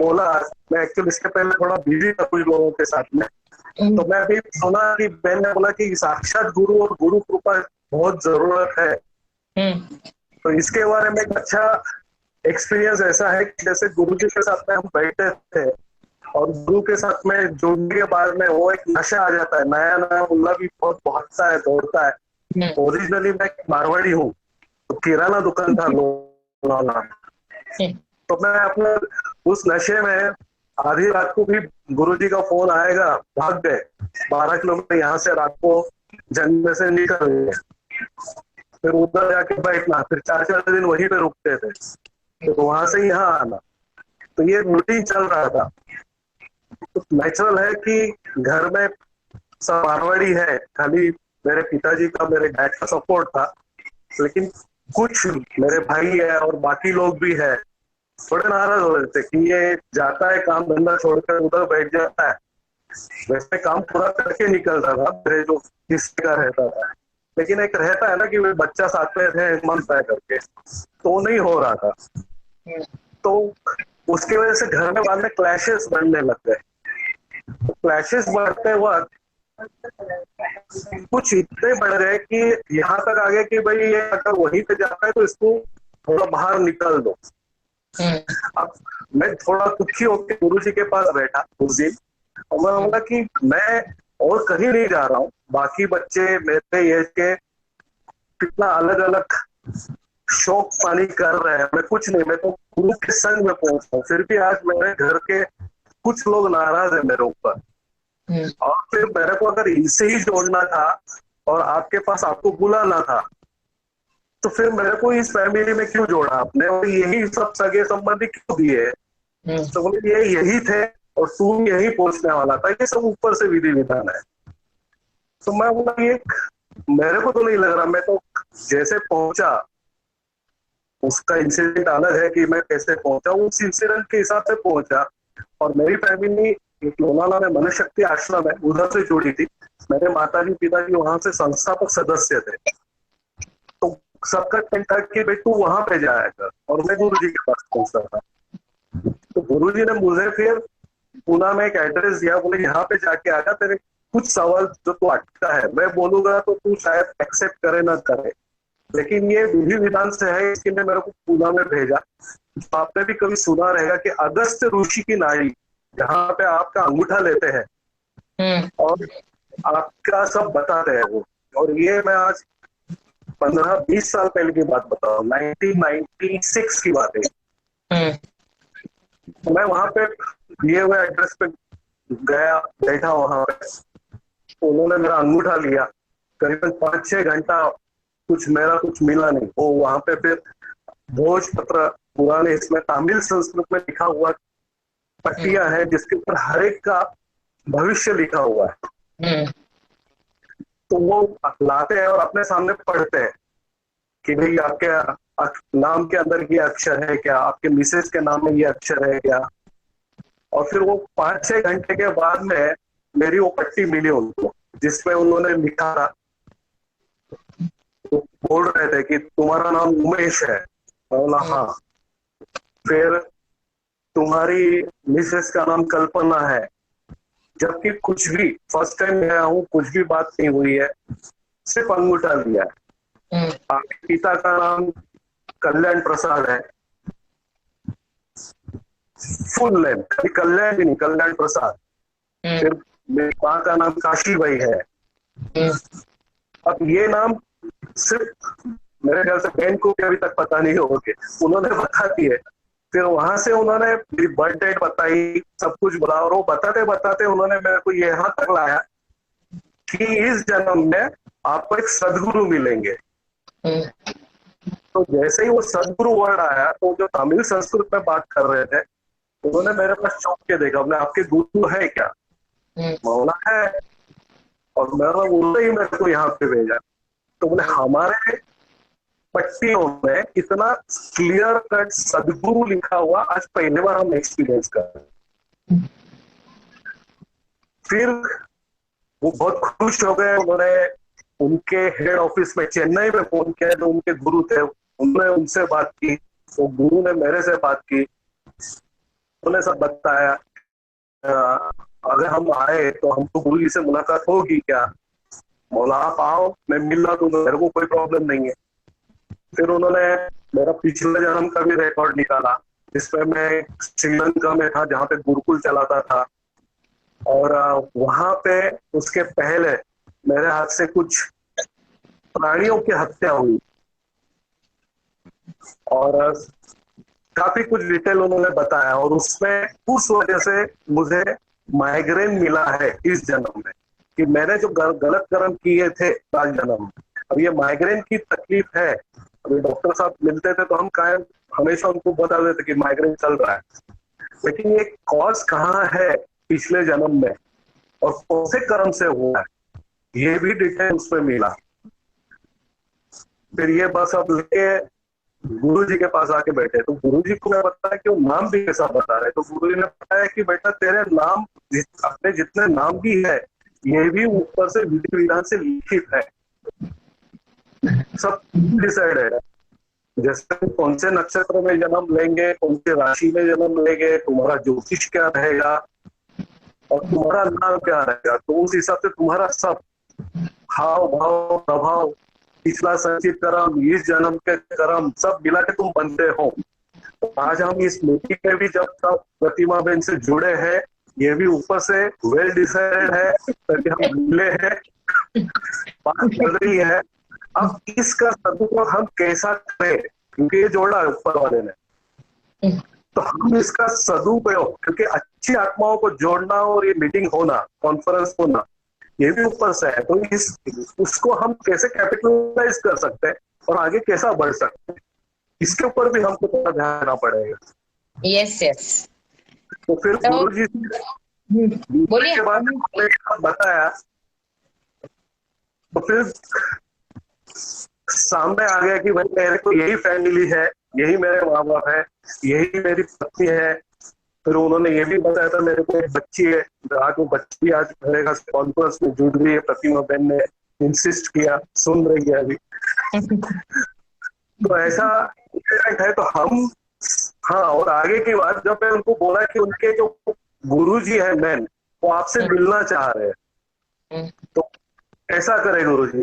बोला, मैं एक्चुअली इसके पहले थोड़ा बिजी था कुछ लोगों के साथ में, तो मैं अभी सुना कि बहन ने बोला कि साक्षात गुरु और गुरु कृपा बहुत जरूरत है। तो इसके बारे में एक अच्छा एक्सपीरियंस ऐसा है कि जैसे गुरु जी के साथ में हम बैठे थे और गुरु के साथ में जुड़ने के बाद में वो एक नशा आ जाता है, नया नया मुल्ला भी बहुत भागता है, दौड़ता है। ओरिजिनली मैं मारवाड़ी हूँ, तो किराना दुकान था लोनावला, तो मैं अपने उस नशे में आधी रात को भी गुरुजी का फोन आएगा, भाग गए 12 किलोमीटर यहाँ से, रात को जंगल से निकल गए, फिर उधर जाके बैठना, फिर 4-4 दिन वहीं पे रुकते थे, तो वहां से यहाँ आना, तो ये रूटीन चल रहा था। तो नेचुरल है कि घर में सब मारवाड़ी है, खाली मेरे पिताजी का, मेरे डैड का सपोर्ट था, लेकिन कुछ मेरे भाई है और बाकी लोग भी है, थोड़े नाराज हो रहे थे कि ये जाता है काम धंधा छोड़कर उधर बैठ जाता है। वैसे काम पूरा करके निकलता था मेरे जो हिस्से का रहता था, लेकिन एक रहता है ना कि वो बच्चा साथ में थे मन तय करके, तो नहीं हो रहा था। तो उसकी वजह से घर में बाद में क्लैशेस बढ़ने लग गए। क्लैशेस बढ़ते वक्त कुछ इतने बढ़ गए कि यहाँ तक आ गए कि भाई ये अगर वहीं पे जाता है तो इसको थोड़ा बाहर निकल दो। अब मैं थोड़ा दुखी होकर गुरु जी के पास बैठा उस दिन, और मैं बोला कि मैं और कहीं नहीं जा रहा हूँ, बाकी बच्चे मेरे एज के कितना अलग अलग शौक पानी कर रहे हैं, मैं कुछ नहीं, मैं तो गुरु के संग में पहुंचा हूँ, फिर भी आज मेरे घर के कुछ लोग नाराज है मेरे ऊपर। और फिर मेरे को अगर इनसे ही जोड़ना था और आपके पास आपको बुलाना था, तो फिर मेरे को इस फैमिली में क्यों जोड़ा आपने, और यही सब सगे संबंधी क्यों दिए? तो बोले ये यही थे और तू यही पहुंचने वाला था, ये सब ऊपर से विधि विधान है। तो मैं बोला ये मेरे को तो नहीं लग रहा, मैं तो जैसे पहुंचा, उसका इंसिडेंट अलग है कि मैं कैसे पहुंचा, उस इंसिडेंट के हिसाब से पहुंचा। और मेरी फैमिली एक लोनावला में मनशक्ति आश्रम है, उधर से जुड़ी थी, मेरे माताजी पिताजी वहां से संस्थापक सदस्य थे, तो सबका कहता कि भाई तू वहां पे जाएगा, और मैं गुरु जी के पास पहुंचता था। तो गुरु जी ने मुझे फिर पुणे में एक एड्रेस दिया, बोले यहाँ पे जाके आगा, तेरे कुछ सवाल जो तू अटका है मैं बोलूंगा तो तू शायद एक्सेप्ट करे ना करे, लेकिन ये विधि विधान से है, इसके लिए मेरे को पुणे में भेजा। तो आपने भी कभी सुना रहेगा कि अगस्त ऋषि की नाड़ी, जहाँ पे आपका अंगूठा लेते हैं और आपका सब बताते हैं वो, और ये मैं आज 15-20 साल पहले की बात बता रहा हूँ, 1996 की बात है। तो मैं वहां पे दिए हुए एड्रेस पे गया, बैठा वहां पे, उन्होंने मेरा अंगूठा लिया, करीबन 5-6 घंटा कुछ मेरा कुछ मिला नहीं। वो वहां पे फिर भोजपत्र पुराने इसमें तमिल संस्कृत में लिखा हुआ पट्टियां हैं, जिसके ऊपर हर एक का भविष्य लिखा हुआ है। तो वो लाते हैं और अपने सामने पढ़ते हैं कि भाई आपके नाम के अंदर ये अक्षर है क्या, आपके मिसेज के नाम में ये अक्षर है क्या। और फिर वो 5-6 घंटे के बाद में मेरी वो पट्टी मिली उनको, जिसमें उन्होंने लिखा था, तो बोल रहे थे कि तुम्हारा नाम उमेश है, बोला हाँ, फिर तुम्हारी मिसेस का नाम कल्पना है, जबकि कुछ भी फर्स्ट टाइम गया हूँ, कुछ भी बात नहीं हुई है, सिर्फ अंगूठा लिया है। आपके पिता का नाम कल्याण प्रसाद है, फुल नेम, कल्याण भी नहीं, कल्याण प्रसाद। फिर मेरी माँ का नाम काशी भाई है। अब ये नाम सिर्फ मेरे ख्याल से बहन को भी अभी तक पता नहीं होगी, उन्होंने बता दिए। फिर वहां से उन्होंने मेरी बर्थ डेट बताई, सब कुछ बोला, और वो बताते बताते उन्होंने मेरे को यहाँ तक लाया कि इस जन्म में आपको एक सदगुरु मिलेंगे। तो जैसे ही वो सदगुरु वर्ड आया, तो जो तमिल संस्कृत में बात कर रहे थे, उन्होंने मेरे पास चौंक के देखा, बोले आपके गुरु है क्या? बोला है, और मेरा बोलते ही मेरे को यहाँ पे भेजा। तो बोले हमारे पट्टियों में इतना क्लियर कट सदगुरु लिखा हुआ आज पहली बार हम एक्सपीरियंस कर रहे हैं। फिर वो बहुत खुश हो गए, उन्होंने उनके हेड ऑफिस में चेन्नई में फोन किया, जो उनके गुरु थे, उन्होंने उनसे बात की, तो गुरु ने मेरे से बात की, उन्होंने सब बताया। अगर हम आए तो हमको गुरु जी से मुलाकात होगी क्या? बोला आप आओ, मैं मिलना दूंगा, मेरे को कोई प्रॉब्लम नहीं है। फिर उन्होंने मेरा पिछले जन्म का भी रिकॉर्ड निकाला, जिसमें मैं श्रीलंका में था जहाँ पे गुरुकुल चलाता था, और वहां पे उसके पहले मेरे हाथ से कुछ प्राणियों की हत्या हुई, और काफी कुछ डिटेल उन्होंने बताया, और उसमें उस वजह से मुझे माइग्रेन मिला है इस जन्म में, कि मैंने जो गलत कर्म किए थे लास्ट जन्म में, अब ये माइग्रेन की तकलीफ है। अभी डॉक्टर साहब मिलते थे तो हम कायम हमेशा उनको बता देते कि माइग्रेन चल रहा है, लेकिन ये कॉज कहाँ है पिछले जन्म में और कौन से कर्म से हुआ है, ये भी डिटेल उसमें मिला। फिर ये बस अब लेके गुरु जी के पास आके बैठे, तो गुरु जी को मैं बताया कि वो नाम भी कैसा बता रहे, तो गुरु जी ने बताया कि बेटा तेरे नाम अपने जितने नाम भी है ये भी ऊपर से विधि विधान से लिखित है, सब डिसाइड है। जैसे तुम कौन से नक्षत्र में जन्म लेंगे, कौन सी राशि में जन्म लेंगे, तुम्हारा ज्योतिष क्या रहेगा और तुम्हारा नाम क्या रहेगा, तो उस हिसाब से तुम्हारा सब हाव भाव प्रभाव, पिछला संचित कर्म, इस जन्म के कर्म सब मिला के तुम बनते हो। तो आज हम इस मीटिंग में भी जब तक प्रतिमा बहन से जुड़े हैं, ये भी ऊपर से वेल डिसाइडेड है, ताकि हम मिले हैं, बात चल रही है। अब इसका सदुपयोग हम कैसा करें, क्योंकि ये जोड़ा है ऊपर वाले ने, तो हम इसका सदुपयोग, क्योंकि अच्छी आत्माओं को जोड़ना और ये मीटिंग होना, कॉन्फ्रेंस होना, ये भी ऊपर से है, तो उसको हम कैसे कैपिटलाइज कर सकते हैं और आगे कैसा बढ़ सकते हैं, इसके ऊपर भी हमको थोड़ा ध्यान देना पड़ेगा। Yes yes. तो फिर गुरु जी बोलिए के बाद बताया, तो फिर सामने आ गया कि भाई मेरे को यही फैमिली है, यही मेरे माँ बाप है, यही मेरी पत्नी है। फिर उन्होंने ये भी बताया था मेरे को एक बच्ची है, आज वो बच्ची आज मेरे घर कॉन्फ्रेंस में जुड़ रही है, प्रतिमा बहन ने इंसिस्ट किया, सुन रही है अभी। तो ऐसा है, तो हम हाँ, और आगे की बात जब मैं उनको बोला कि उनके जो गुरु जी है मैन, वो आपसे मिलना चाह रहे हैं, तो ऐसा करे गुरु जी।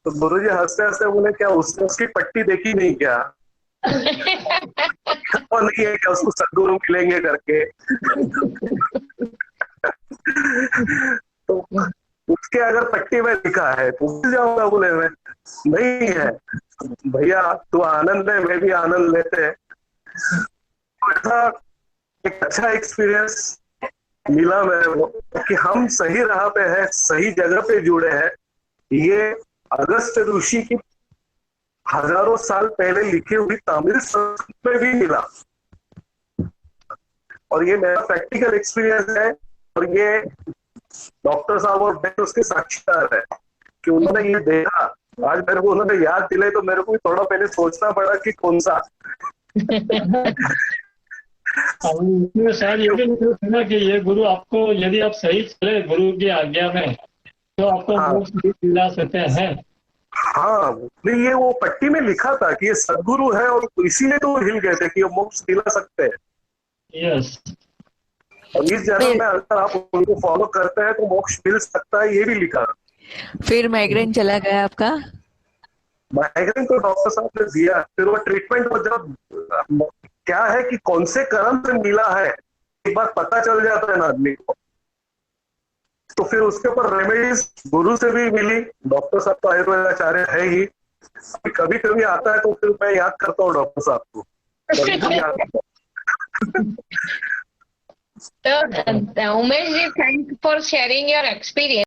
तो गुरु जी हंसते हंसते बोले क्या उसने उसकी पट्टी देखी नहीं क्या? और नहीं है क्या उसको सदगुरु मिलेंगे करके? तो उसके अगर पट्टी में लिखा है तो भूल जाऊंगा, बोले मैं नहीं है भैया, तू आनंद ले, मैं भी आनंद लेते हैं। ऐसा एक अच्छा एक्सपीरियंस मिला मेरे को कि हम सही राह पे है, सही जगह पे जुड़े हैं। ये अगस्त ऋषि की हजारों साल पहले लिखी हुई तमिल संस्कृत में भी मिला, और ये मेरा प्रैक्टिकल एक्सपीरियंस है, और ये डॉक्टर साहब और मैं उसके साक्षीदार है कि उन्होंने ये देखा। आज मेरे को उन्होंने याद दिलाई तो मेरे को भी थोड़ा पहले सोचना पड़ा कि कौन सा। शायद ये भी सुना कि ये गुरु आपको, यदि आप सही चले गुरु की आज्ञा में, तो आपको मोक्ष भी दिला सकते हैं। हाँ, नहीं ये वो पट्टी में लिखा था कि ये सदगुरु है, और इसीलिए तो हिल गए थे कि ये मोक्ष दिला सकते हैं। यस। और इस जन्म में अगर आप उनको फॉलो करते हैं तो मोक्ष मिल सकता है, ये भी लिखा। फिर माइग्रेन चला गया आपका? माइग्रेन तो डॉक्टर साहब ने दिया, फिर वो ट्रीटमेंट को जब क्या है कि कौन से कर्म से मिला है एक बार पता चल जाता है ना आदमी को, तो फिर उसके ऊपर रेमेडीज गुरु से भी मिली। डॉक्टर साहब तो आयुर्वेदाचार्य है ही, कभी कभी आता है तो फिर मैं याद करता हूँ डॉक्टर साहब को। तो Umesh ji, thank for sharing your experience.